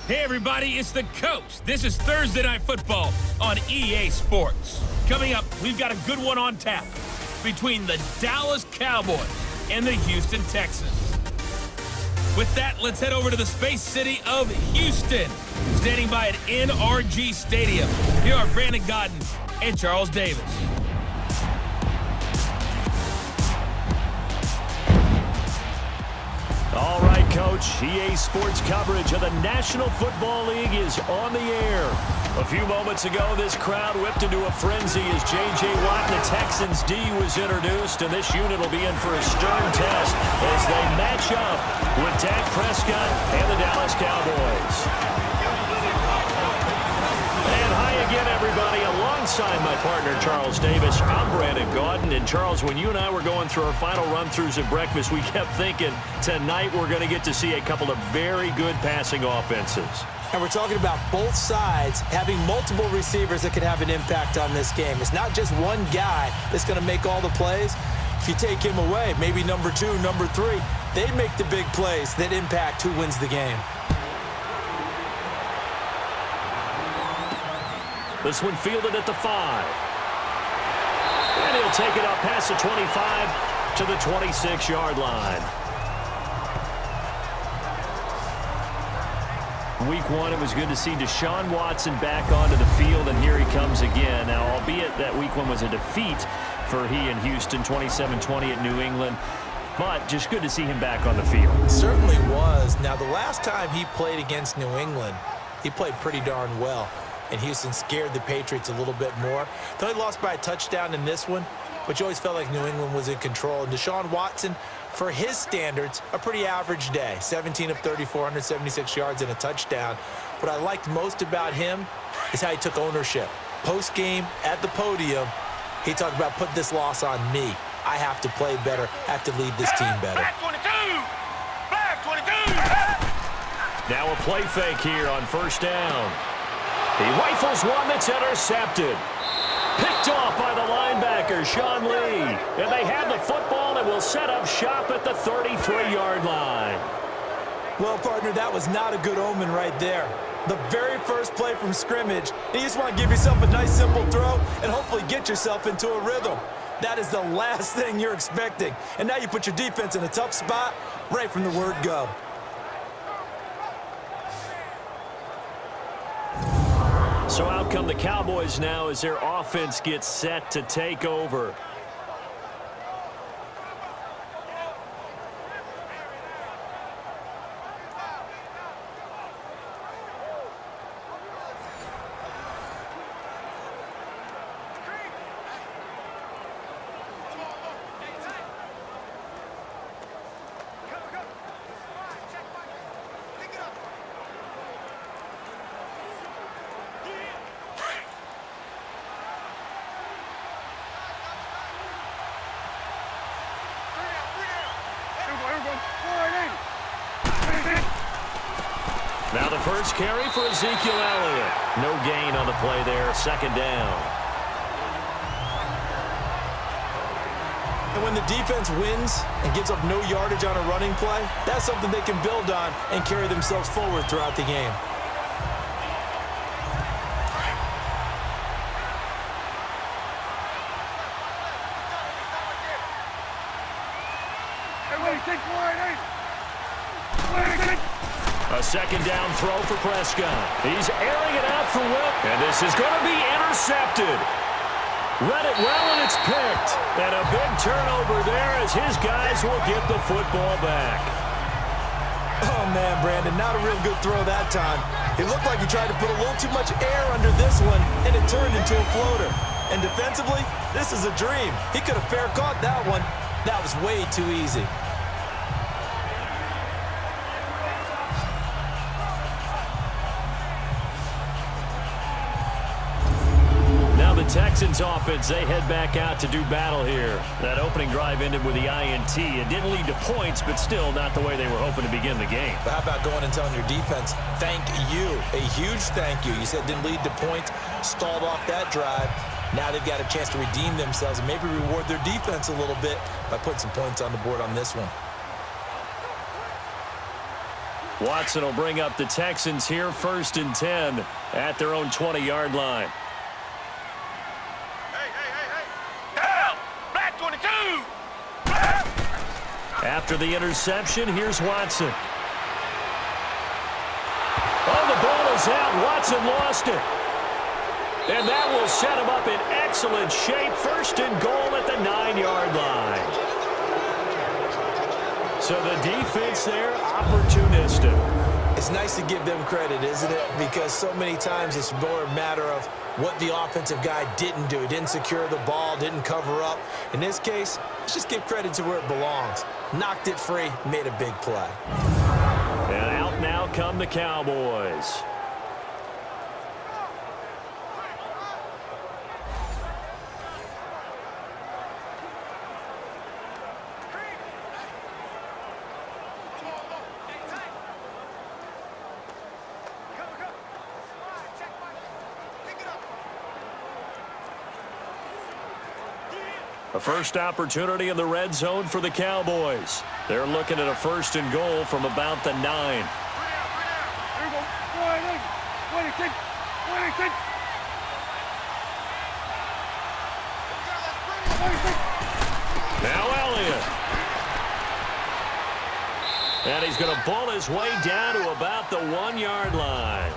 Hey everybody, it's the Coach. This is Thursday Night Football on EA Sports. Coming up, we've got a good one on tap between the Dallas Cowboys and the Houston Texans. With that, let's head over to the Space City of Houston. Standing by at NRG Stadium, here are Brandon Godden and Charles Davis. All right, Coach. EA Sports coverage of the National Football League is on the air. A few moments ago, this crowd whipped into a frenzy as J.J. Watt and the Texans D was introduced, and this unit will be in for a stern test as they match up with Dak Prescott and the Dallas Cowboys. And hi again, everybody. Alongside my partner, Charles Davis, I'm Brandon Godden. And Charles, when you and I were going through our final run-throughs at breakfast, we kept thinking tonight we're going to get to see a couple of very good passing offenses. And we're talking about both sides having multiple receivers that can have an impact on this game. It's not just one guy that's going to make all the plays. If you take him away, maybe number 2, number 3, they make the big plays that impact who wins the game. This one fielded at the 5. And he'll take it up past the 25 to the 26-yard line. Week 1, it was good to see Deshaun Watson back onto the field, and here he comes again. Now, albeit that Week 1 was a defeat for he and Houston, 27-20 at New England, but just good to see him back on the field. It certainly was. Now, the last time he played against New England, he played pretty darn well. And Houston scared the Patriots a little bit more. They only lost by a touchdown in this one, but you always felt like New England was in control. And Deshaun Watson, for his standards, a pretty average day. 17 of 34, 176 yards and a touchdown. What I liked most about him is how he took ownership. Post-game, at the podium, he talked about, put this loss on me. I have to play better, I have to lead this team better. Back 22! Now a play fake here on first down. He rifles one that's intercepted. Picked off by the linebacker, Sean Lee. And they have the football and will set up shop at the 33-yard line. Well, partner, that was not a good omen right there. The very first play from scrimmage, you just want to give yourself a nice, simple throw and hopefully get yourself into a rhythm. That is the last thing you're expecting. And now you put your defense in a tough spot right from the word go. So out come the Cowboys now as their offense gets set to take over. Now the first carry for Ezekiel Elliott. No gain on the play there, second down. And when the defense wins and gives up no yardage on a running play, that's something they can build on and carry themselves forward throughout the game. A second down throw for Prescott. He's airing it out for Will. And this is going to be intercepted. Read it well, and it's picked. And a big turnover there as his guys will get the football back. Oh, man, Brandon, not a real good throw that time. It looked like he tried to put a little too much air under this one, and it turned into a floater. And defensively, this is a dream. He could have fair caught that one. That was way too easy. Texans offense, they head back out to do battle here. That opening drive ended with the INT. It didn't lead to points, but still not the way they were hoping to begin the game. But how about going and telling your defense, thank you, a huge thank you. You said didn't lead to points, stalled off that drive. Now they've got a chance to redeem themselves and maybe reward their defense a little bit by putting some points on the board on this one. Watson will bring up the Texans here, 1st and 10 at their own 20-yard line. Black 22! After the interception, here's Watson. Oh, the ball is out. Watson lost it. And that will set him up in excellent shape. 1st and goal at the 9-yard line. So the defense there, opportunistic. It's nice to give them credit, isn't it? Because so many times it's more a matter of what the offensive guy didn't do. He didn't secure the ball, didn't cover up. In this case, let's just give credit to where it belongs. Knocked it free, made a big play. And out now come the Cowboys. A first opportunity in the red zone for the Cowboys. They're looking at a 1st and goal from about the 9. Now Elliott. And he's going to bull his way down to about the 1-yard line.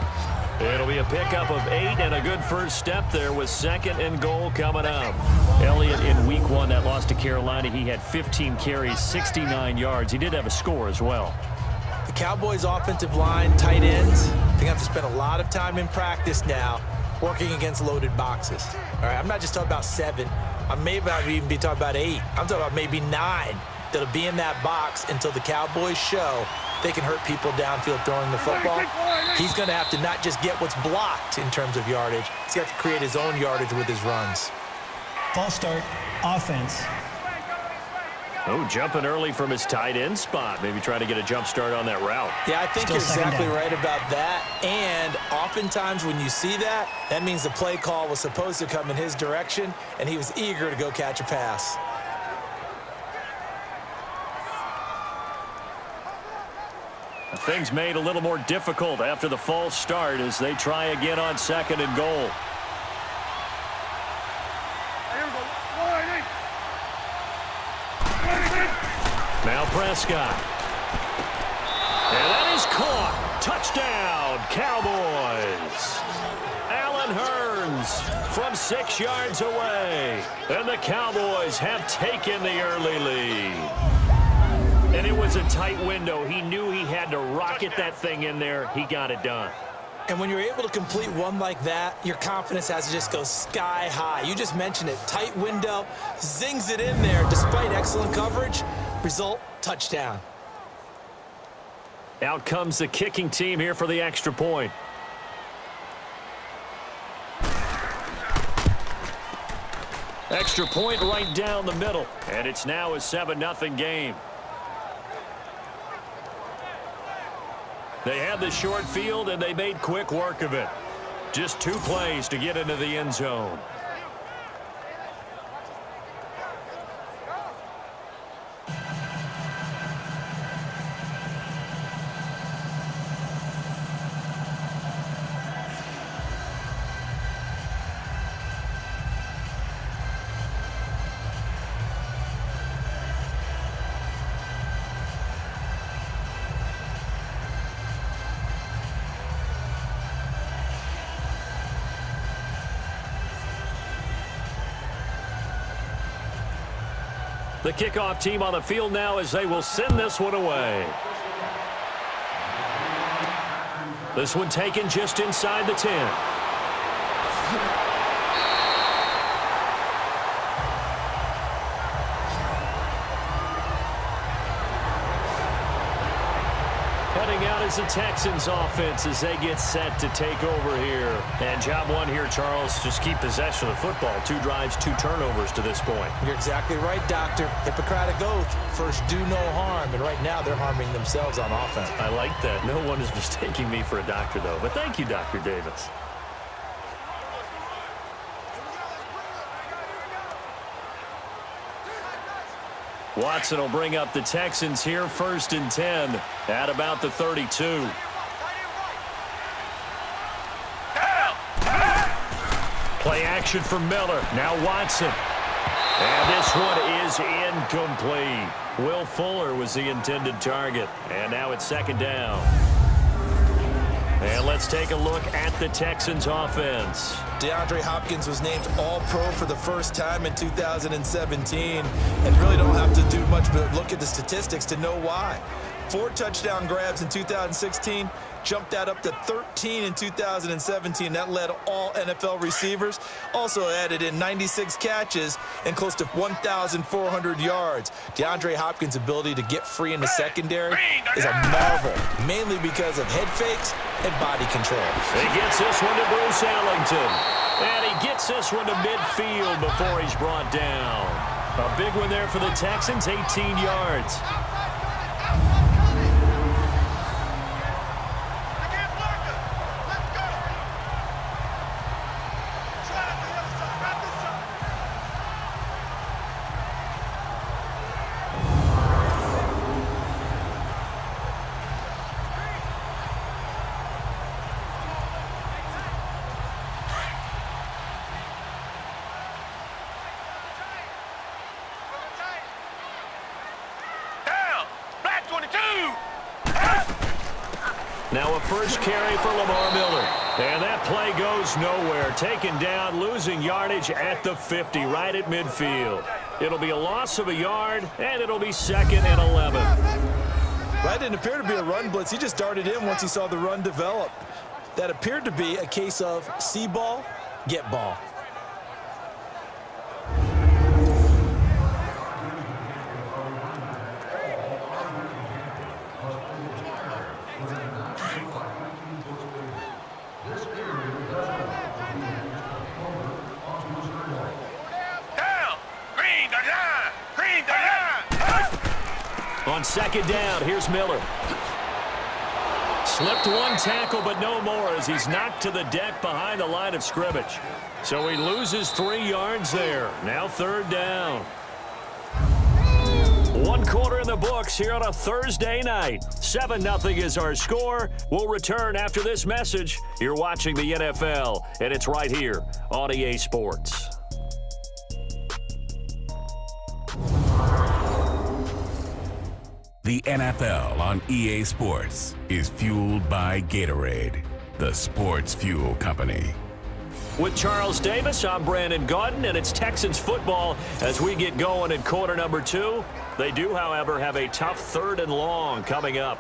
It'll be a pickup of 8 and a good first step there with 2nd and goal coming up. Elliott in week 1 that lost to Carolina, he had 15 carries, 69 yards. He did have a score as well. The Cowboys' offensive line, tight ends, they have to spend a lot of time in practice now working against loaded boxes. All right, I'm not just talking about 7. I may even be talking about 8. I'm talking about maybe 9 that'll be in that box until the Cowboys show they can hurt people downfield throwing the football. He's going to have to not just get what's blocked in terms of yardage. He's got to create his own yardage with his runs. False start, offense. Oh, jumping early from his tight end spot. Maybe trying to get a jump start on that route. Yeah, I think Still you're exactly down. right about that. And oftentimes when you see that, that means the play call was supposed to come in his direction, and he was eager to go catch a pass. Things made a little more difficult after the false start as they try again on 2nd and goal. Now Prescott. And that is caught. Touchdown, Cowboys. Allen Hurns from 6 yards away. And the Cowboys have taken the early lead. And it was a tight window. He knew he had to rocket that thing in there. He got it done. And when you're able to complete one like that, your confidence has to just go sky high. You just mentioned it. Tight window, zings it in there despite excellent coverage. Result, touchdown. Out comes the kicking team here for the extra point. Extra point right down the middle. And it's now a 7-0 game. They had the short field, and they made quick work of it. Just 2 plays to get into the end zone. The kickoff team on the field now as they will send this one away. This one taken just inside the 10. Heading out is the Texans offense as they get set to take over here. And job 1 here, Charles, just keep possession of the football. 2 drives, 2 turnovers to this point. You're exactly right, Doctor. Hippocratic oath. First, do no harm. And right now, they're harming themselves on offense. I like that. No one is mistaking me for a doctor, though. But thank you, Dr. Davis. Watson will bring up the Texans here, 1st and 10 at about the 32. Play action for Miller. Now Watson. And this one is incomplete. Will Fuller was the intended target. And now it's 2nd down. And let's take a look at the Texans offense. DeAndre Hopkins was named All-Pro for the first time in 2017, and really don't have to do much but look at the statistics to know why. 4 touchdown grabs in 2016, jumped that up to 13 in 2017. That led all NFL receivers. Also added in 96 catches and close to 1,400 yards. DeAndre Hopkins' ability to get free in the secondary is a marvel, mainly because of head fakes and body control. He gets this one to Bruce Ellington. And he gets this one to midfield before he's brought down. A big one there for the Texans, 18 yards. Now a first carry for Lamar Miller. And that play goes nowhere. Taken down, losing yardage at the 50, right at midfield. It'll be a loss of a yard, and it'll be 2nd and 11. That didn't appear to be a run blitz. He just darted in once he saw the run develop. That appeared to be a case of see ball, get ball. On 2nd down, here's Miller. Slipped one tackle, but no more as he's knocked to the deck behind the line of scrimmage. So he loses 3 yards there. Now 3rd down. 1 quarter in the books here on a Thursday night. 7-0 is our score. We'll return after this message. You're watching the NFL, and it's right here on EA Sports. The NFL on EA Sports is fueled by Gatorade, the sports fuel company. With Charles Davis, I'm Brandon Gaudin, and it's Texans football as we get going in quarter number 2. They do, however, have a tough 3rd and long coming up.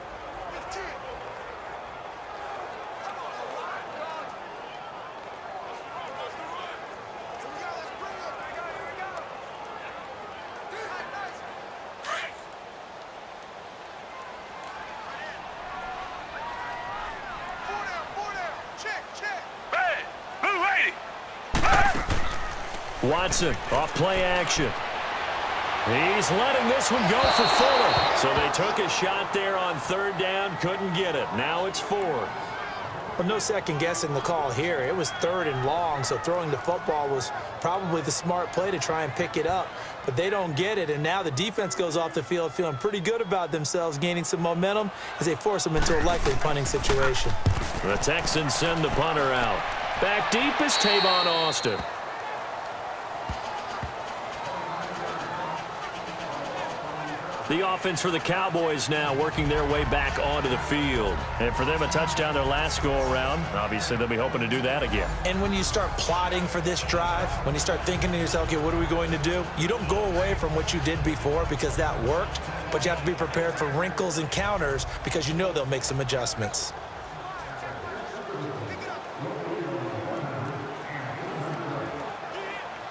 Watson off play action. He's letting this one go for Fuller. So they took a shot there on 3rd down, couldn't get it. Now it's 4th. Well, no second guessing the call here. It was 3rd and long, so throwing the football was probably the smart play to try and pick it up. But they don't get it, and now the defense goes off the field feeling pretty good about themselves, gaining some momentum as they force them into a likely punting situation. The Texans send the punter out. Back deep is Tavon Austin. The offense for the Cowboys now working their way back onto the field. And for them, a touchdown their last go-around. Obviously, they'll be hoping to do that again. And when you start plotting for this drive, when you start thinking to yourself, okay, what are we going to do? You don't go away from what you did before because that worked, but you have to be prepared for wrinkles and counters because you know they'll make some adjustments.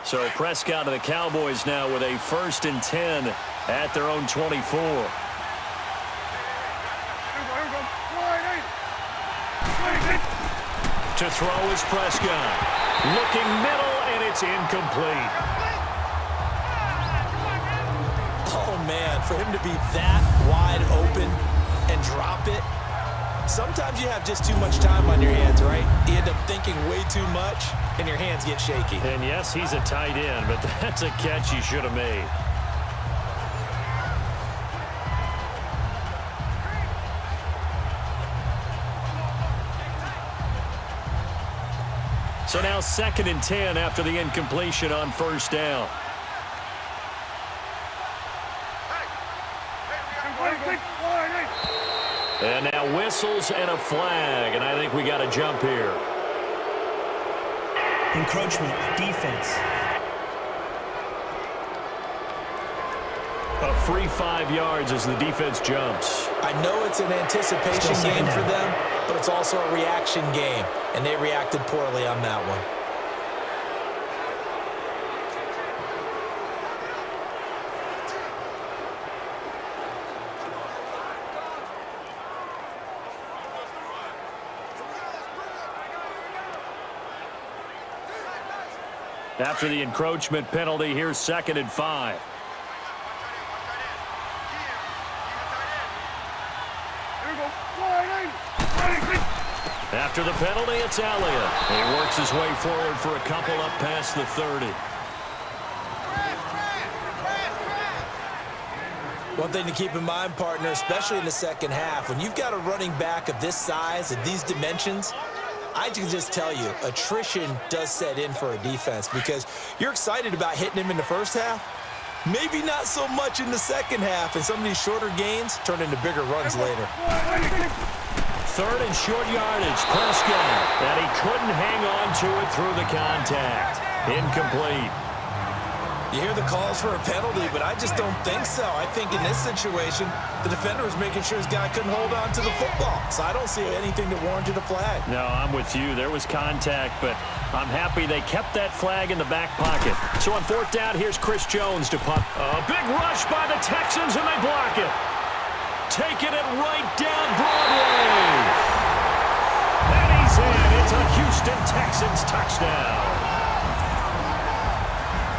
So Prescott to the Cowboys now with a 1st and 10 at their own 24. To throw is Prescott. Looking middle, and it's incomplete. Oh, man, for him to be that wide open and drop it. Sometimes you have just too much time on your hands, right? You end up thinking way too much, and your hands get shaky. And yes, he's a tight end, but that's a catch he should have made. So now 2nd and 10 after the incompletion on first down. And now whistles and a flag, and I think we got a jump here. Encroachment, defense. A free 5 yards as the defense jumps. I know it's an anticipation game for them, but it's also a reaction game, and they reacted poorly on that one. After the encroachment penalty, here's 2nd and 5. After the penalty, it's Elliott. He works his way forward for a couple up past the 30. One thing to keep in mind, partner, especially in the second half, when you've got a running back of this size, of these dimensions, I can just tell you, attrition does set in for a defense because you're excited about hitting him in the first half. Maybe not so much in the second half, and some of these shorter gains turn into bigger runs later. 3rd and short yardage, Prescott, and he couldn't hang on to it through the contact. Incomplete. You hear the calls for a penalty, but I just don't think so. I think in this situation, the defender was making sure his guy couldn't hold on to the football. So I don't see anything that warranted a flag. No, I'm with you. There was contact, but I'm happy they kept that flag in the back pocket. So on 4th down, here's Chris Jones to punt. A big rush by the Texans, and they block it. Taking it right down Broadway. And he's in. It's a Houston Texans touchdown.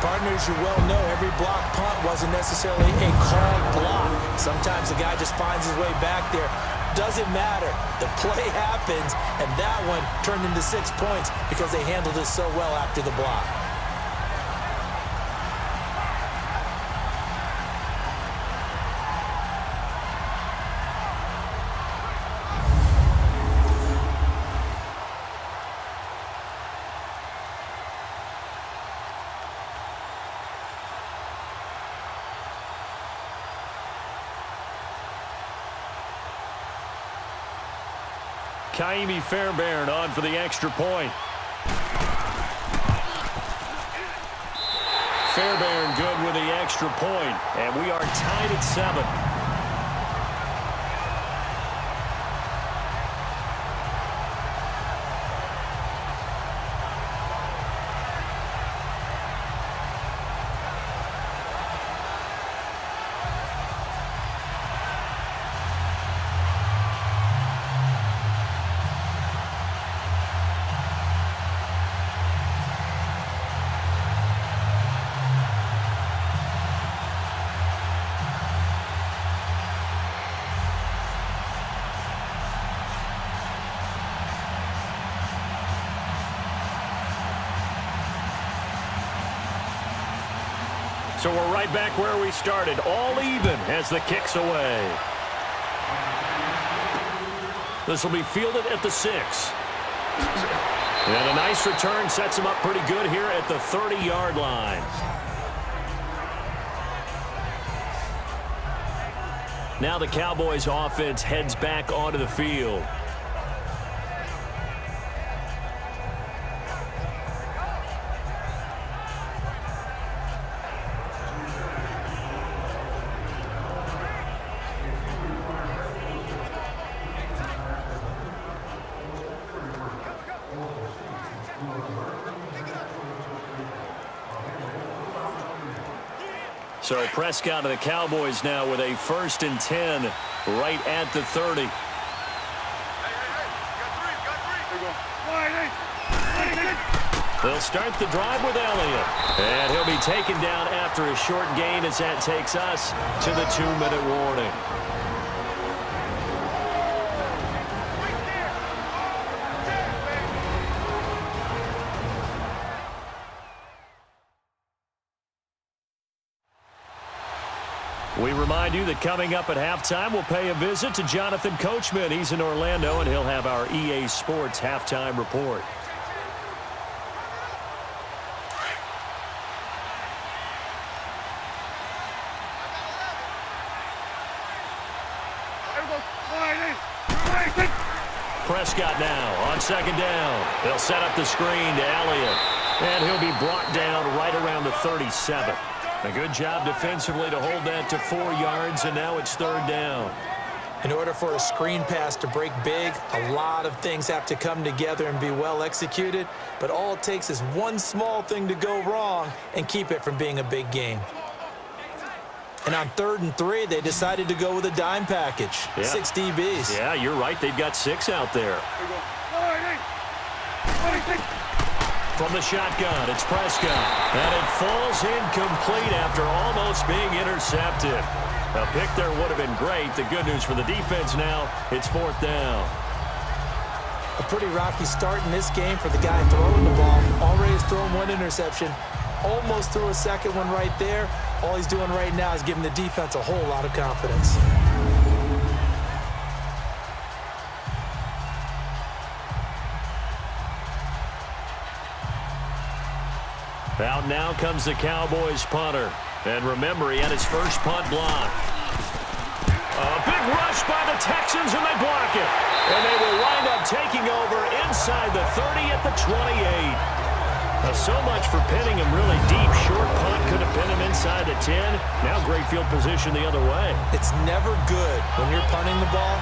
Partners, you well know every block punt wasn't necessarily a called block. Sometimes the guy just finds his way back there. Doesn't matter. The play happens, and that one turned into 6 points because they handled it so well after the block. Kaimi Fairbairn on for the extra point. Fairbairn good with the extra point, and we are tied at 7. So we're right back where we started, all even as the kick's away. This will be fielded at the 6. And a nice return sets him up pretty good here at the 30-yard line. Now the Cowboys offense heads back onto the field. So Prescott of the Cowboys now with a 1st and 10 right at the 30. They'll start the drive with Elliott. And he'll be taken down after a short gain as that takes us to the 2-minute warning. We remind you that coming up at halftime, we'll pay a visit to Jonathan Coachman. He's in Orlando, and he'll have our EA Sports halftime report. Prescott now on second down. They'll set up the screen to Elliott. And he'll be brought down right around the 37. A good job defensively to hold that to 4 yards, and now it's third down. In order for a screen pass to break big, a lot of things have to come together and be well executed, but all it takes is one small thing to go wrong and keep it from being a big game. And on 3rd and 3, they decided to go with a dime package. Yeah. 6 DBs. Yeah, you're right. They've got 6 out there. From the shotgun, it's Prescott. And it falls incomplete after almost being intercepted. A pick there would have been great. The good news for the defense now, it's 4th down. A pretty rocky start in this game for the guy throwing the ball. Already has thrown 1 interception. Almost threw a second one right there. All he's doing right now is giving the defense a whole lot of confidence. Out now comes the Cowboys punter. And remember, he had his first punt block. A big rush by the Texans, and they block it. And they will wind up taking over inside the 30 at the 28. So much for pinning him really deep. Short punt could have pinned him inside the 10. Now great field position the other way. It's never good when you're punting the ball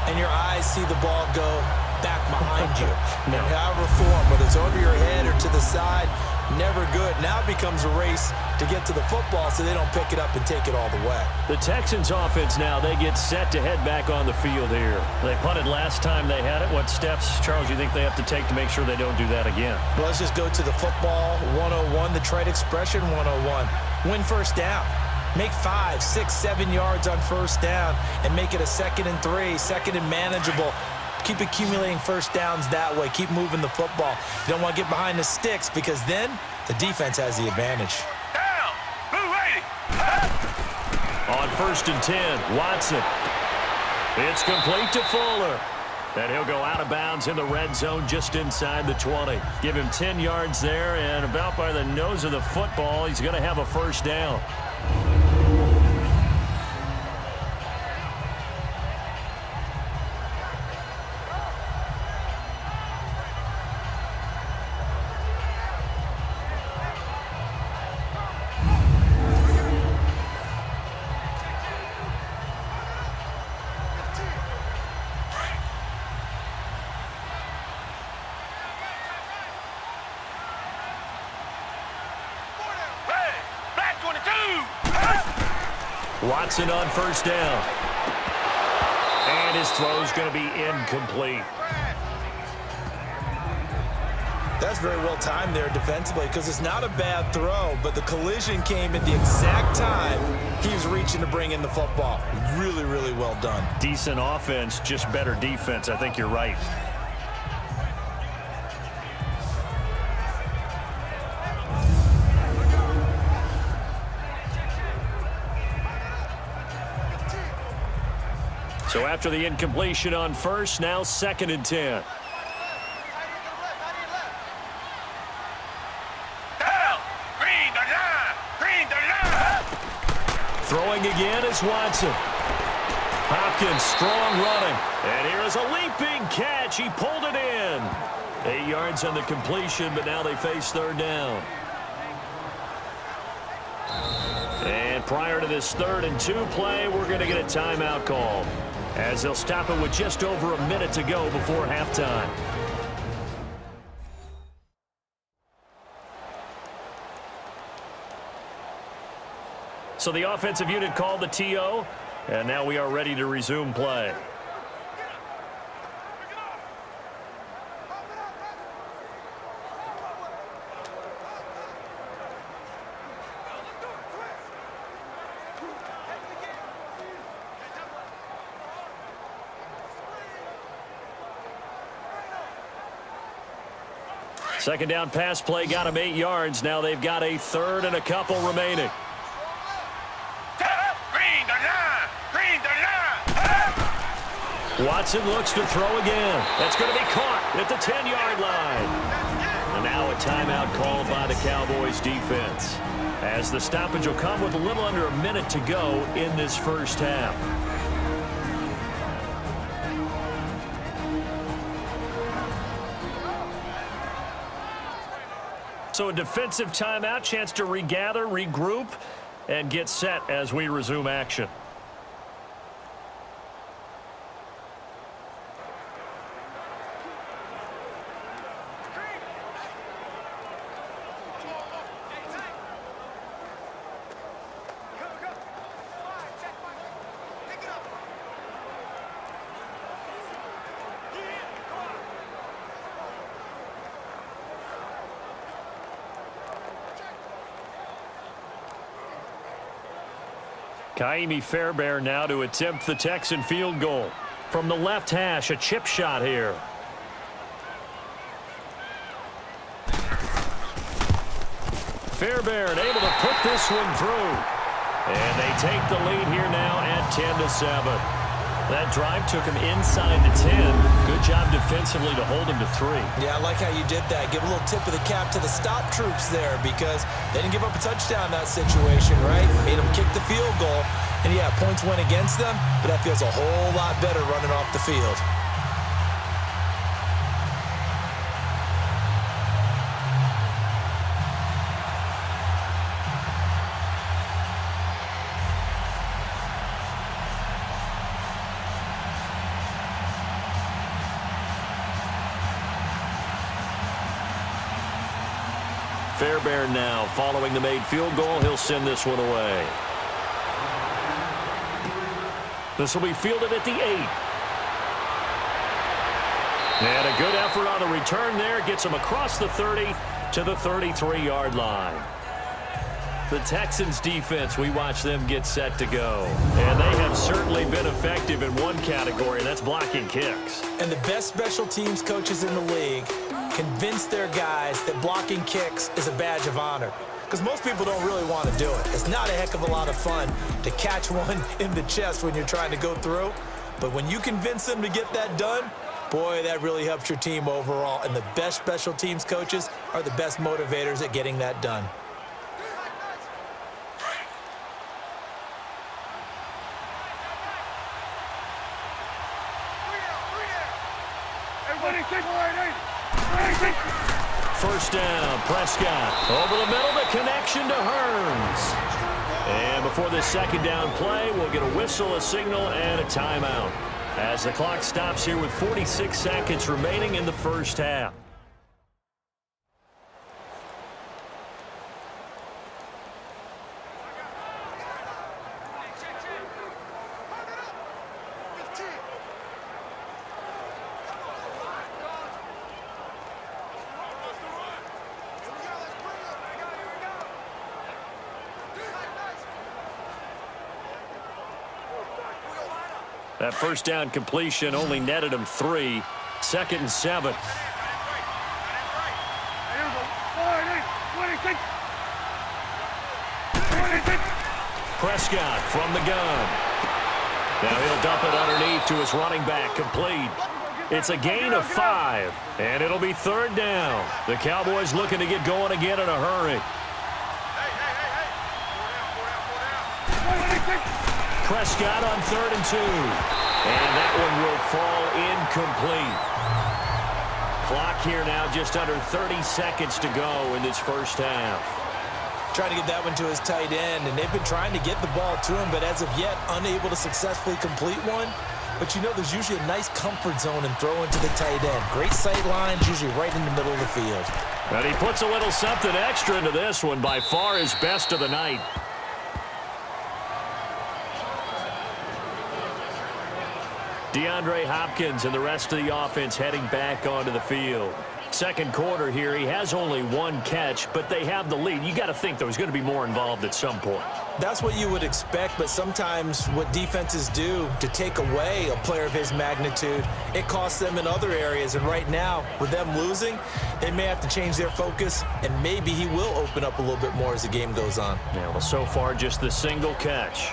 and your eyes see the ball go back behind you. No. And however form, whether it's over your head or to the side, never good. Now it becomes a race to get to the football so they don't pick it up and take it all the way. The Texans offense now, they get set to head back on the field here. They punted last time they had it. What steps, Charles, you think they have to take to make sure they don't do that again? Well, let's just go to the football 101, the trade expression 101. Win first down. Make 5, 6, 7 yards on first down and make it a 2nd and 3, 2nd and manageable. Keep accumulating first downs that way. Keep moving the football. You don't want to get behind the sticks because then the defense has the advantage. Down. Blue ready. On 1st and 10, Watson. It's complete to Fuller. And he'll go out of bounds in the red zone just inside the 20. Give him 10 yards there, and about by the nose of the football, he's going to have a first down. Watson on first down. And his throw's going to be incomplete. That's very well timed there defensively because it's not a bad throw, but the collision came at the exact time he was reaching to bring in the football. Really, really well done. Decent offense, just better defense. I think you're right. So after the incompletion on first, now 2nd and 10. Throwing again is Watson. Hopkins, strong running. And here is a leaping catch. He pulled it in. 8 yards on the completion, but now they face 3rd down. And prior to this 3rd and 2 play, we're going to get a timeout call, as they'll stop it with just over a minute to go before halftime. So the offensive unit called the TO, and now we are ready to resume play. Second down pass play got him 8 yards. Now they've got a 3rd and a couple remaining. Watson looks to throw again. That's going to be caught at the 10-yard line. And now a timeout called by the Cowboys defense, as the stoppage will come with a little under a minute to go in this first half. So a defensive timeout, chance to regather, regroup, and get set as we resume action. Kaimi Fairbairn now to attempt the Texan field goal. From the left hash, a chip shot here. Fairbairn able to put this one through. And they take the lead here now at 10-7. That drive took him inside the 10. Good job defensively to hold him to 3. Yeah, I like how you did that. Give a little tip of the cap to the stop troops there because they didn't give up a touchdown in that situation, right? Made them kick the field goal. And, yeah, points went against them, but that feels a whole lot better running off the field. Fairbairn now following the made field goal. He'll send this one away. This will be fielded at the 8. And a good effort on the return there. Gets him across the 30 to the 33-yard line. The Texans defense, we watch them get set to go. And they have certainly been effective in one category, and that's blocking kicks. And the best special teams coaches in the league convince their guys that blocking kicks is a badge of honor. Because most people don't really want to do it. It's not a heck of a lot of fun to catch one in the chest when you're trying to go through. But when you convince them to get that done, boy, that really helps your team overall. And the best special teams coaches are the best motivators at getting that done. First down, Prescott. Over the middle, the connection to Hearns. And before this second down play, we'll get a whistle, a signal, and a timeout as the clock stops here with 46 seconds remaining in the first half. That first down completion only netted him 3. 2nd and 7. Prescott from the gun. Now he'll dump it underneath to his running back, complete. It's a gain of 5, and it'll be 3rd down. The Cowboys looking to get going again in a hurry. Prescott on 3rd and 2. And that one will fall incomplete. Clock here now just under 30 seconds to go in this first half. Trying to get that one to his tight end, and they've been trying to get the ball to him, but as of yet, unable to successfully complete one. But you know there's usually a nice comfort zone in throwing to the tight end. Great sight lines, usually right in the middle of the field. And he puts a little something extra into this one, by far his best of the night. DeAndre Hopkins and the rest of the offense heading back onto the field. Second quarter here, he has only 1 catch, but they have the lead. You got to think there was going to be more involved at some point. That's what you would expect, but sometimes what defenses do to take away a player of his magnitude, it costs them in other areas. And right now, with them losing, they may have to change their focus, and maybe he will open up a little bit more as the game goes on. Yeah, well, so far just the single catch.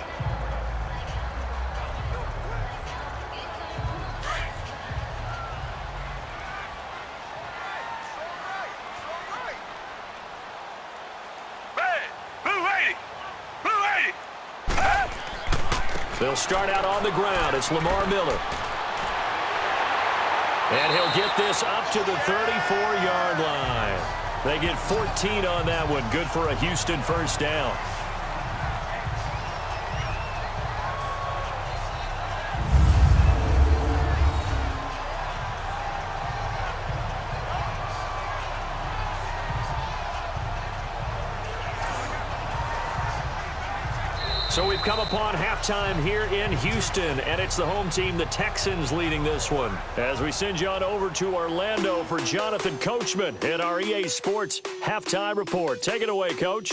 They'll start out on the ground. It's Lamar Miller. And he'll get this up to the 34-yard line. They get 14 on that one. Good for a Houston first down. So we've come upon halftime here in Houston, and it's the home team, the Texans, leading this one. As we send you on over to Orlando for Jonathan Coachman in our EA Sports Halftime Report. Take it away, Coach.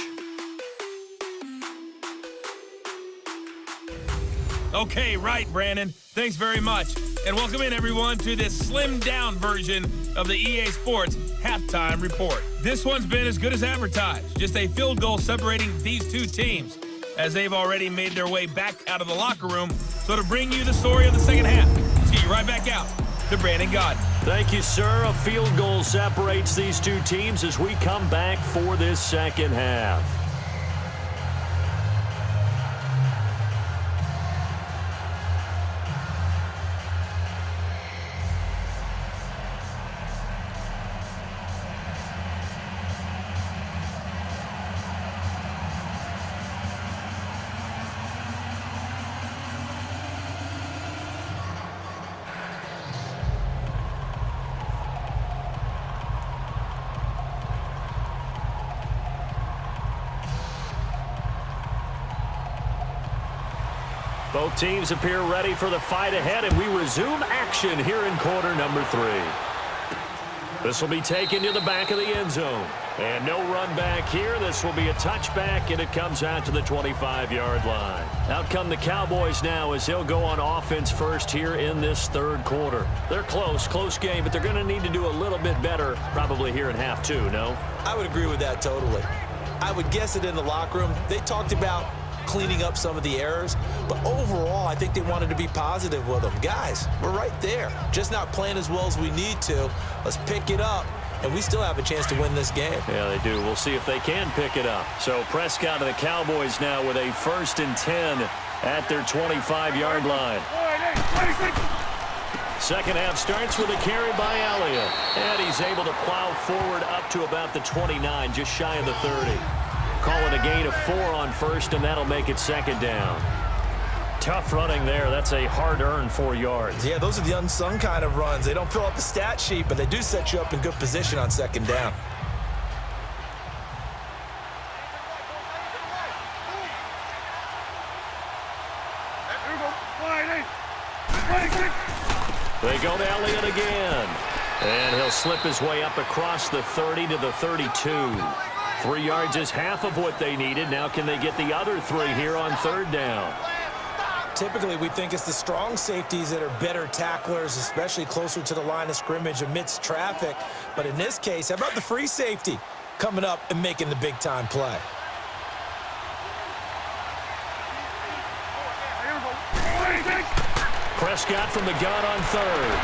Okay, right, Brandon. Thanks very much. And welcome in, everyone, to this slimmed-down version of the EA Sports Halftime Report. This one's been as good as advertised. Just a field goal separating these two teams, as they've already made their way back out of the locker room. So to bring you the story of the second half, see you right back out to Brandon Godden. Thank you, sir. A field goal separates these two teams as we come back for this second half. Both teams appear ready for the fight ahead, and we resume action here in quarter number 3. This will be taken to the back of the end zone. And no run back here. This will be a touchback, and it comes out to the 25-yard line. Out come the Cowboys now as they'll go on offense first here in this third quarter. They're close game, but they're going to need to do a little bit better probably here in half 2, no? I would agree with that totally. I would guess it in the locker room. They talked about cleaning up some of the errors, but overall, I think they wanted to be positive with them. Guys, we're right there. Just not playing as well as we need to. Let's pick it up, and we still have a chance to win this game. Yeah, they do. We'll see if they can pick it up. So Prescott and the Cowboys now with a 1st and 10 at their 25-yard line. Second half starts with a carry by Elliott, and he's able to plow forward up to about the 29, just shy of the 30. Call it a gain of 4 on first, and that'll make it second down. Tough running there. That's a hard-earned 4 yards. Yeah, those are the unsung kind of runs. They don't fill up the stat sheet, but they do set you up in good position on second down. They go to Elliott again. And he'll slip his way up across the 30 to the 32. 3 yards is half of what they needed. Now can they get the other 3 here on third down? Typically, we think it's the strong safeties that are better tacklers, especially closer to the line of scrimmage amidst traffic. But in this case, how about the free safety coming up and making the big-time play? Prescott from the gun on third.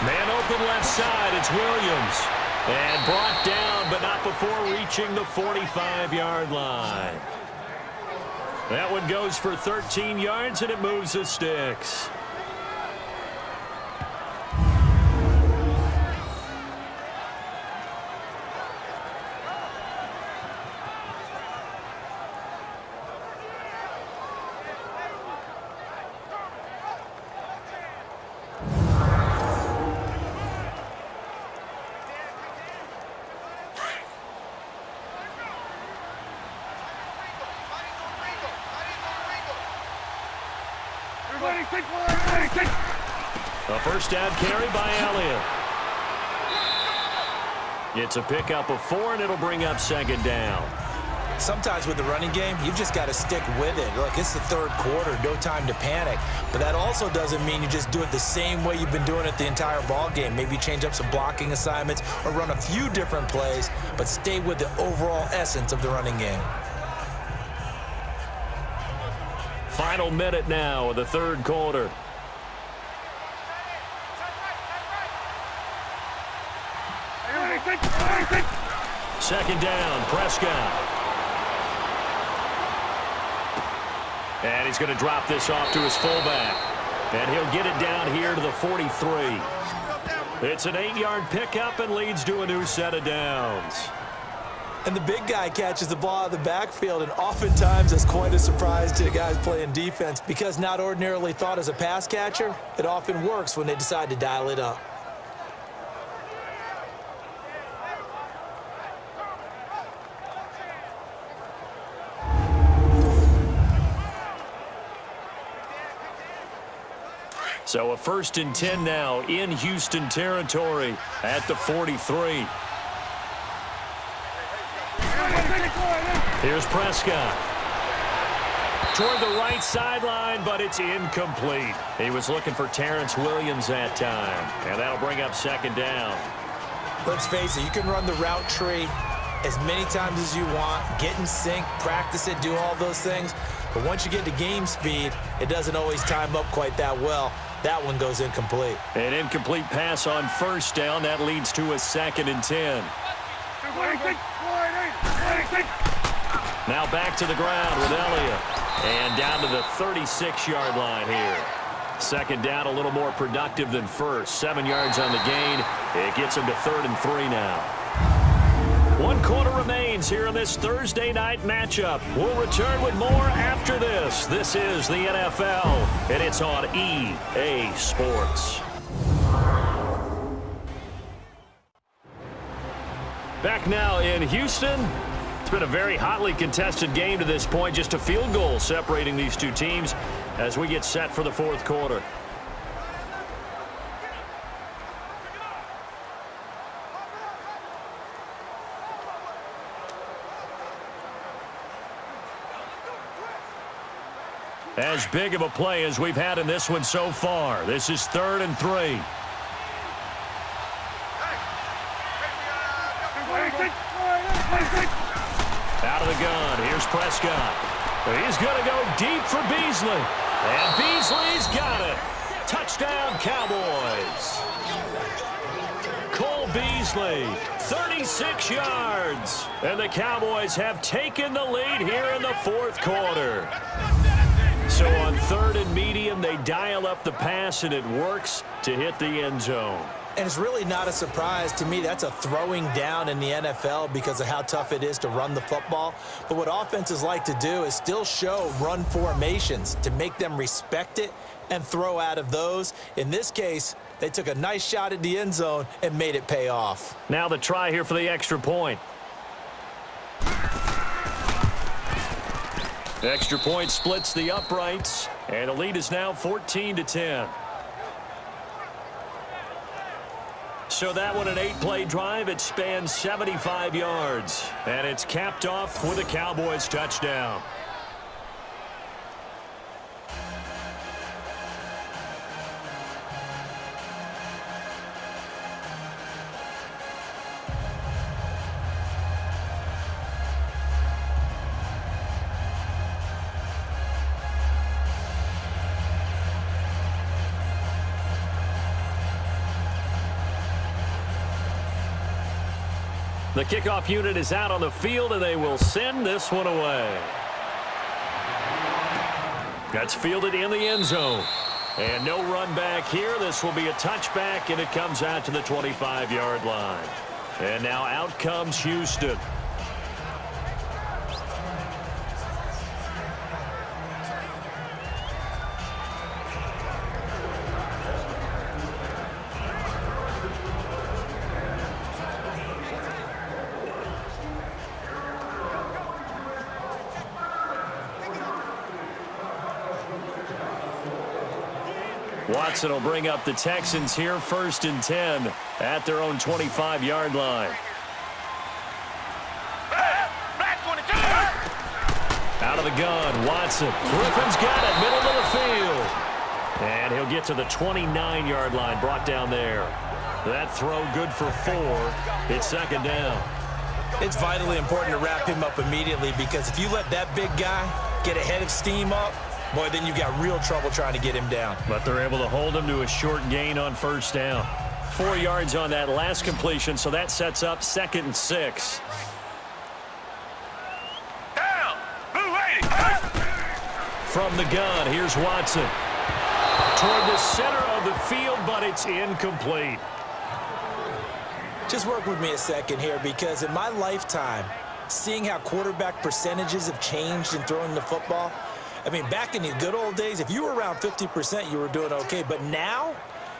Man open left side. It's Williams. And brought down, but not before reaching the 45-yard line. That one goes for 13 yards, and it moves the sticks. A first down carry by Elliott. It's a pickup of 4, and it'll bring up second down. Sometimes with the running game, you've just got to stick with it. Look, it's the third quarter, no time to panic. But that also doesn't mean you just do it the same way you've been doing it the entire ball game. Maybe change up some blocking assignments or run a few different plays, but stay with the overall essence of the running game. Final minute now of the third quarter. Second down, Prescott. And he's going to drop this off to his fullback. And he'll get it down here to the 43. It's an 8-yard pickup and leads to a new set of downs. And the big guy catches the ball out of the backfield, and oftentimes that's quite a surprise to the guys playing defense because not ordinarily thought as a pass catcher, it often works when they decide to dial it up. So a 1st and 10 now in Houston territory at the 43. Here's Prescott. Toward the right sideline, but it's incomplete. He was looking for Terrence Williams that time, and that'll bring up 2nd down. Let's face it, you can run the route tree as many times as you want, get in sync, practice it, do all those things. But once you get to game speed, it doesn't always time up quite that well. That one goes incomplete. An incomplete pass on 1st down. That leads to a 2nd and 10. Now back to the ground with Elliott. And down to the 36-yard line here. 2nd down, a little more productive than 1st. 7 yards on the gain. It gets him to 3rd and 3 now. 1 quarter remains here in this Thursday night matchup. We'll return with more after this. This is the NFL, and it's on EA Sports. Back now in Houston. It's been a very hotly contested game to this point. Just a field goal separating these two teams as we get set for the 4th quarter. As big of a play as we've had in this one so far. This is 3rd and 3. Out of the gun. Here's Prescott. He's going to go deep for Beasley. And Beasley's got it. Touchdown, Cowboys. Cole Beasley, 36 yards. And the Cowboys have taken the lead here in the 4th quarter. So on 3rd and medium, they dial up the pass, and it works to hit the end zone. And it's really not a surprise to me. That's a throwing down in the NFL because of how tough it is to run the football. But what offenses like to do is still show run formations to make them respect it and throw out of those. In this case, they took a nice shot at the end zone and made it pay off. Now the try here for the extra point. Extra point splits the uprights, and the lead is now 14-10. So that one, an 8-play drive. It spans 75 yards, and it's capped off with a Cowboys touchdown. The kickoff unit is out on the field, and they will send this one away. That's fielded in the end zone. And no run back here. This will be a touchback, and it comes out to the 25-yard line. And now out comes Houston. Watson will bring up the Texans here, 1st and 10 at their own 25-yard line. Out of the gun, Watson. Griffin's got it, middle of the field. And he'll get to the 29-yard line, brought down there. That throw good for 4. It's 2nd down. It's vitally important to wrap him up immediately because if you let that big guy get ahead of steam up, boy, then you've got real trouble trying to get him down. But they're able to hold him to a short gain on 1st down. 4 yards on that last completion, so that sets up 2nd and 6. From the gun, here's Watson. Toward the center of the field, but it's incomplete. Just work with me a second here because in my lifetime, seeing how quarterback percentages have changed in throwing the football. I mean, back in the good old days, if you were around 50%, you were doing okay. But now,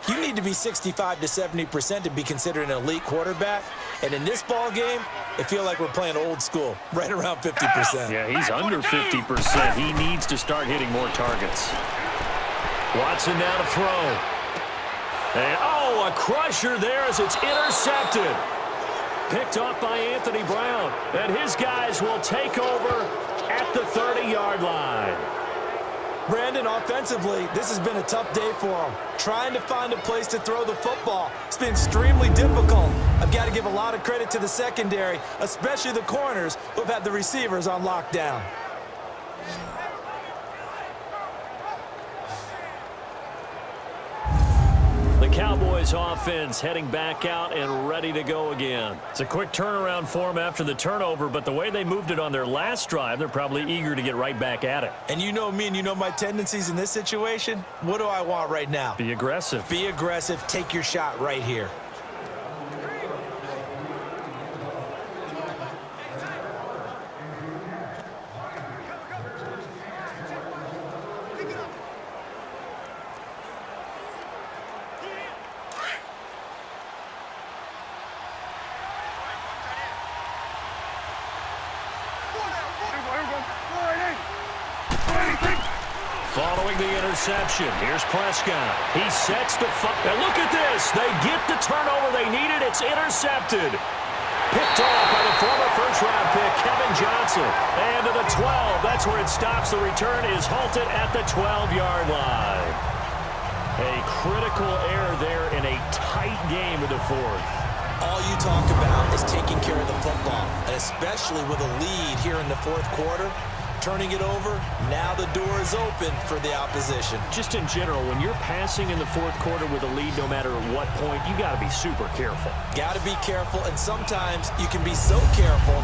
you need to be 65 to 70% to be considered an elite quarterback. And in this ball game, it feels like we're playing old school, right around 50%. Yeah, he's under 50%. He needs to start hitting more targets. Watson now to throw. And, oh, a crusher there as it's intercepted. Picked off by Anthony Brown. And his guys will take over at the 30-yard line. Brandon, offensively, this has been a tough day for him. Trying to find a place to throw the football. It's been extremely difficult. I've got to give a lot of credit to the secondary, especially the corners who have had the receivers on lockdown. The Cowboys offense heading back out and ready to go again. It's a quick turnaround for them after the turnover, but the way they moved it on their last drive, they're probably eager to get right back at it. And you know me and you know my tendencies in this situation. What do I want right now? Be aggressive. Be aggressive. Take your shot right here. Following the interception, here's Prescott. He sets the and look at this. They get the turnover they needed. It's intercepted. Picked off by the former first-round pick, Kevin Johnson. And to the 12. That's where it stops. The return is halted at the 12-yard line. A critical error there in a tight game of the fourth. All you talk about is taking care of the football, and especially with a lead here in the fourth quarter. Turning it over, now the door is open for the opposition. Just in general, when you're passing in the fourth quarter with a lead, no matter at what point, you got to be super careful. Got to be careful, and sometimes you can be so careful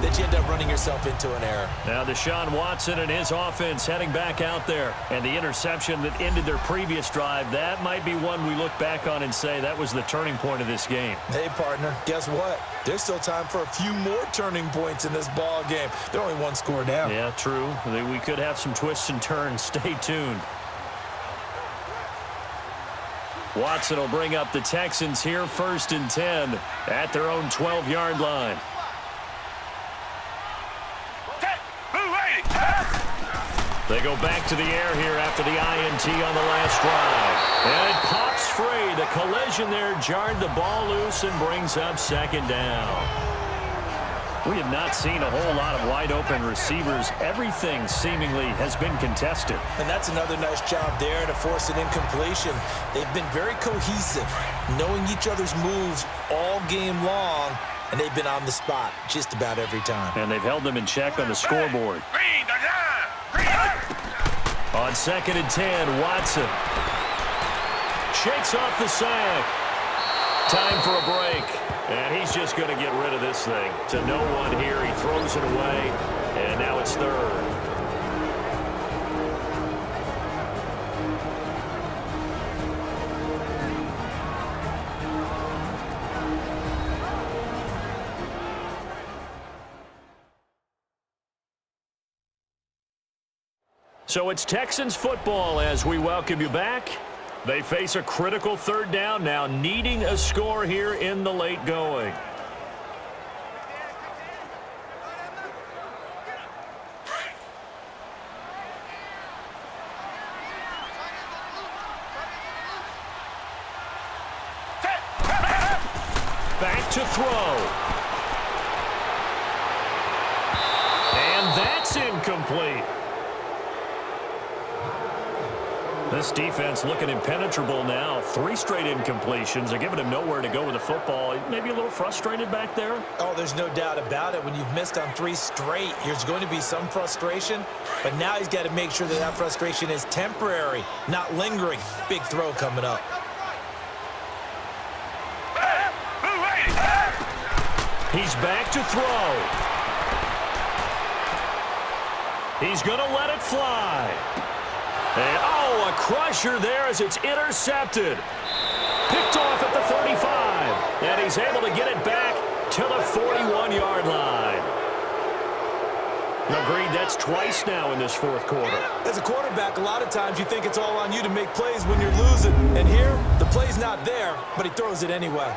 that you end up running yourself into an error. Now Deshaun Watson and his offense heading back out there. And the interception that ended their previous drive, that might be one we look back on and say that was the turning point of this game. Hey, partner, guess what? There's still time for a few more turning points in this ball game. They're only one score down. Yeah, true. We could have some twists and turns. Stay tuned. Watson will bring up the Texans here 1st and 10 at their own 12-yard line. They go back to the air here after the INT on the last drive. And it pops free. The collision there jarred the ball loose and brings up 2nd down. We have not seen a whole lot of wide-open receivers. Everything seemingly has been contested. And that's another nice job there to force an incompletion. They've been very cohesive, knowing each other's moves all game long, and they've been on the spot just about every time. And they've held them in check on the scoreboard. On 2nd and 10, Watson shakes off the sack. Time for a break. And he's just going to get rid of this thing. To no one here. He throws it away. And now it's 3rd. So it's Texans football as we welcome you back. They face a critical 3rd down now, needing a score here in the late going. Back to throw. And that's incomplete. This defense looking impenetrable now. 3 straight incompletions. They're giving him nowhere to go with the football. Maybe a little frustrated back there. Oh, there's no doubt about it. When you've missed on 3 straight, there's going to be some frustration. But now he's got to make sure that that frustration is temporary, not lingering. Big throw coming up. He's back to throw. He's going to let it fly. And, oh, a crusher there as it's intercepted. Picked off at the 35. And he's able to get it back to the 41-yard line. Agreed, that's twice now in this fourth quarter. As a quarterback, a lot of times you think it's all on you to make plays when you're losing. And here, the play's not there, but he throws it anyway.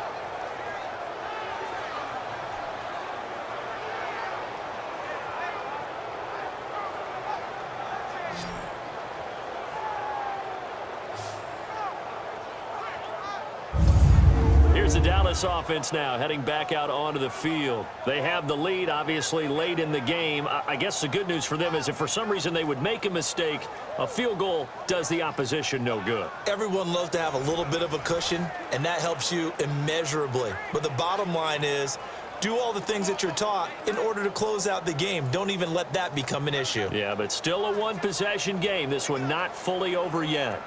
Here's the Dallas offense now heading back out onto the field. They have the lead, obviously, late in the game. I guess the good news for them is if for some reason they would make a mistake, a field goal does the opposition no good. Everyone loves to have a little bit of a cushion, and that helps you immeasurably. But the bottom line is, do all the things that you're taught in order to close out the game. Don't even let that become an issue. Yeah, but still a one-possession game. This one not fully over yet.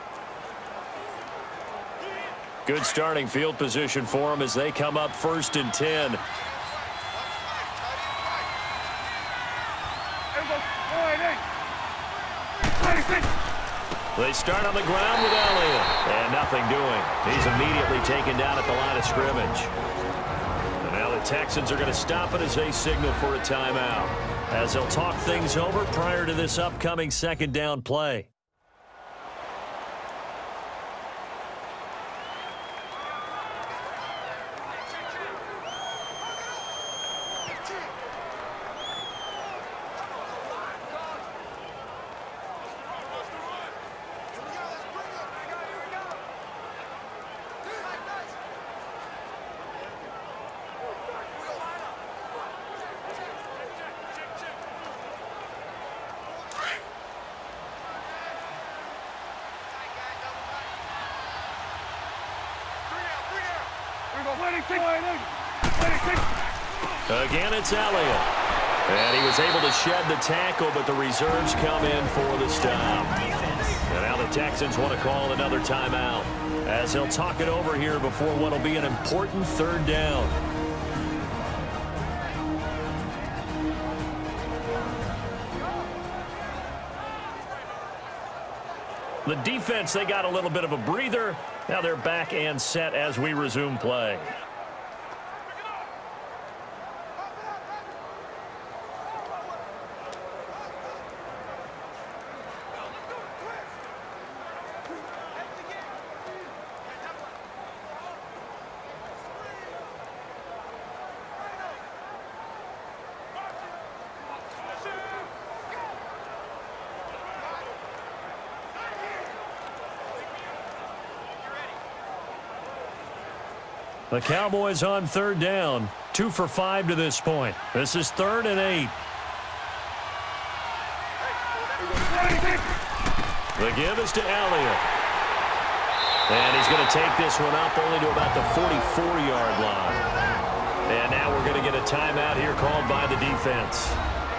Good starting field position for them as they come up 1st and 10. They start on the ground with Elliott. And nothing doing. He's immediately taken down at the line of scrimmage. And now the Texans are going to stop it as they signal for a timeout, as they'll talk things over prior to this upcoming second down play. Again, it's Elliott. And he was able to shed the tackle, but the reserves come in for the stop. And now the Texans want to call another timeout, as they'll talk it over here before what will be an important third down. The defense, they got a little bit of a breather. Now they're back and set as we resume play. The Cowboys on third down, 2 for 5 to this point. This is 3rd and 8. The give is to Elliott. And he's going to take this one up only to about the 44-yard line. And now we're going to get a timeout here called by the defense,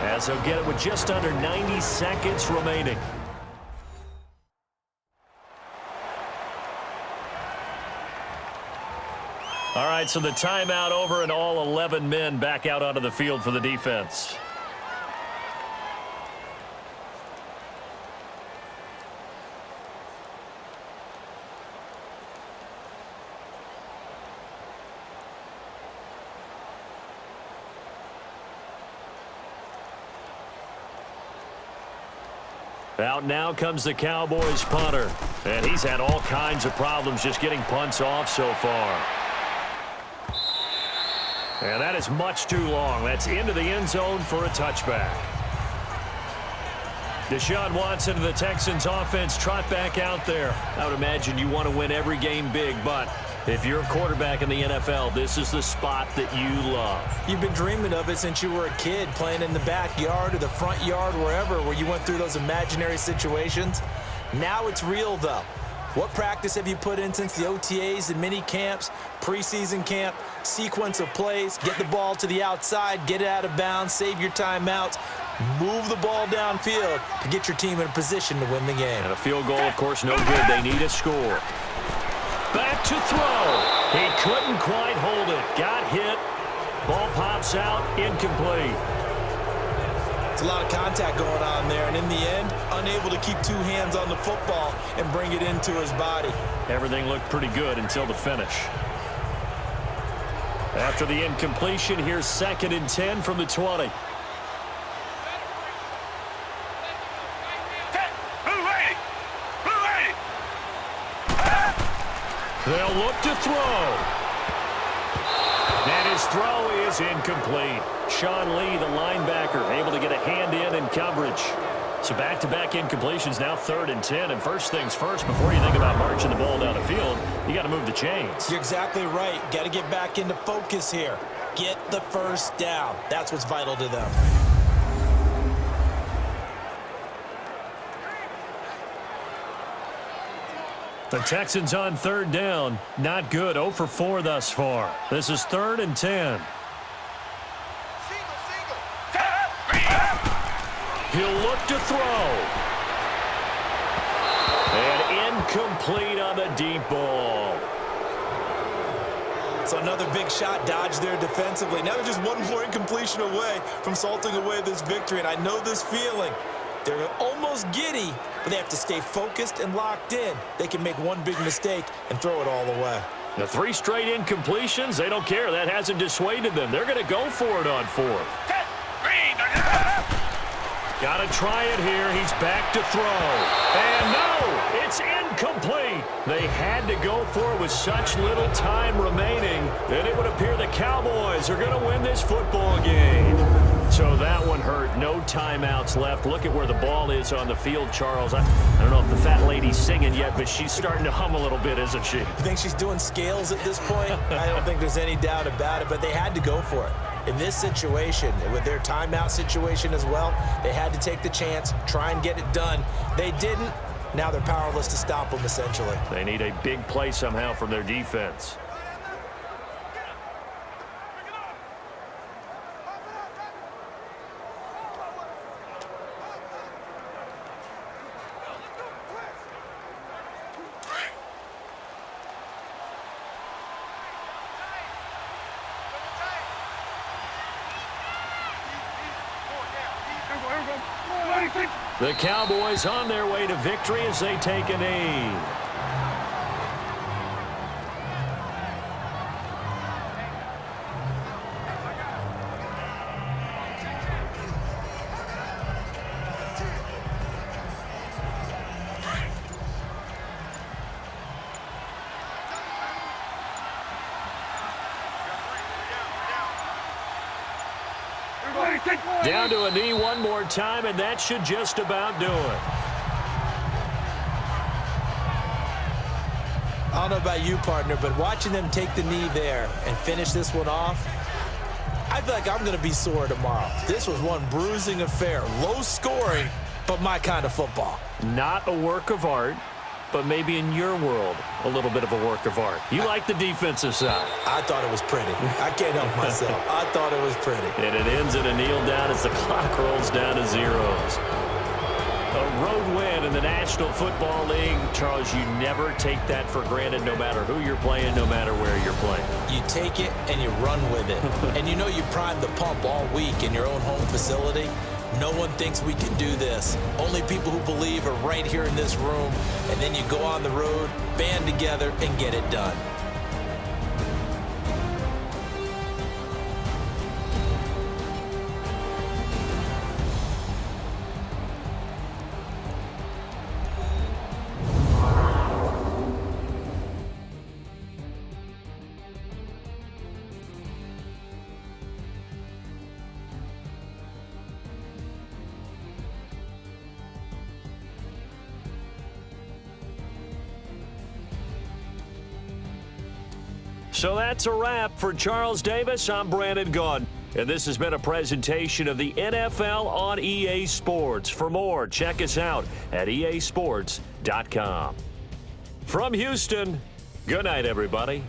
as they'll get it with just under 90 seconds remaining. All right, so the timeout over and all 11 men back out onto the field for the defense. Out now comes the Cowboys punter, and he's had all kinds of problems just getting punts off so far. And that is much too long. That's into the end zone for a touchback. Deshaun Watson of the Texans offense trot back out there. I would imagine you want to win every game big, but if you're a quarterback in the NFL, this is the spot that you love. You've been dreaming of it since you were a kid, playing in the backyard or the front yard, wherever, where you went through those imaginary situations. Now it's real, though. What practice have you put in since the OTAs, the mini camps, preseason camp, sequence of plays, get the ball to the outside, get it out of bounds, save your timeouts, move the ball downfield to get your team in a position to win the game. And a field goal, of course, no good. They need a score. Back to throw. He couldn't quite hold it. Got hit. Ball pops out. Incomplete. It's a lot of contact going on there, and in the end, unable to keep two hands on the football and bring it into his body. Everything looked pretty good until the finish. After the incompletion, here's 2nd and 10 from the 20. They'll look to throw. And his throw is incomplete. Sean Lee, the linebacker, able to get a hand in coverage. So back-to-back incompletions, now 3rd and 10. And first things first, before you think about marching the ball down the field, you got to move the chains. You're exactly right. Got to get back into focus here. Get the first down. That's what's vital to them. The Texans on 3rd down. Not good. 0 for 4 thus far. This is 3rd and 10. He'll look to throw. And incomplete on the deep ball. So another big shot dodged there defensively. Now they're just one more incompletion away from salting away this victory. And I know this feeling. They're almost giddy, but they have to stay focused and locked in. They can make one big mistake and throw it all away. The 3 straight incompletions, they don't care. That hasn't dissuaded them. They're going to go for it on 4th. Got to try it here. He's back to throw. And no, it's incomplete. They had to go for it with such little time remaining that it would appear the Cowboys are going to win this football game. So that one hurt. No timeouts left. Look at where the ball is on the field, Charles. I don't know if the fat lady's singing yet, but she's starting to hum a little bit, isn't she? You think she's doing scales at this point? I don't think there's any doubt about it, but they had to go for it. In this situation, with their timeout situation as well, they had to take the chance, try and get it done. They didn't. Now they're powerless to stop them, essentially. They need a big play somehow from their defense. The Cowboys on their way to victory as they take a knee. Down to a knee one more time, and that should just about do it. I don't know about you, partner, but watching them take the knee there and finish this one off, I feel like I'm going to be sore tomorrow. This was one bruising affair. Low scoring, but my kind of football. Not a work of art, but maybe in your world, a little bit of a work of art. You like the defensive side. I thought it was pretty. I can't help myself. I thought it was pretty. And it ends in a kneel down as the clock rolls down to zeros. A road win in the National Football League. Charles, you never take that for granted, no matter who you're playing, no matter where you're playing. You take it and you run with it. And you know you primed the pump all week in your own home facility. No one thinks we can do this. Only people who believe are right here in this room. And then you go on the road, band together, and get it done. So that's a wrap for Charles Davis. I'm Brandon Gunn, and this has been a presentation of the NFL on EA Sports. For more, check us out at easports.com. From Houston, good night, everybody.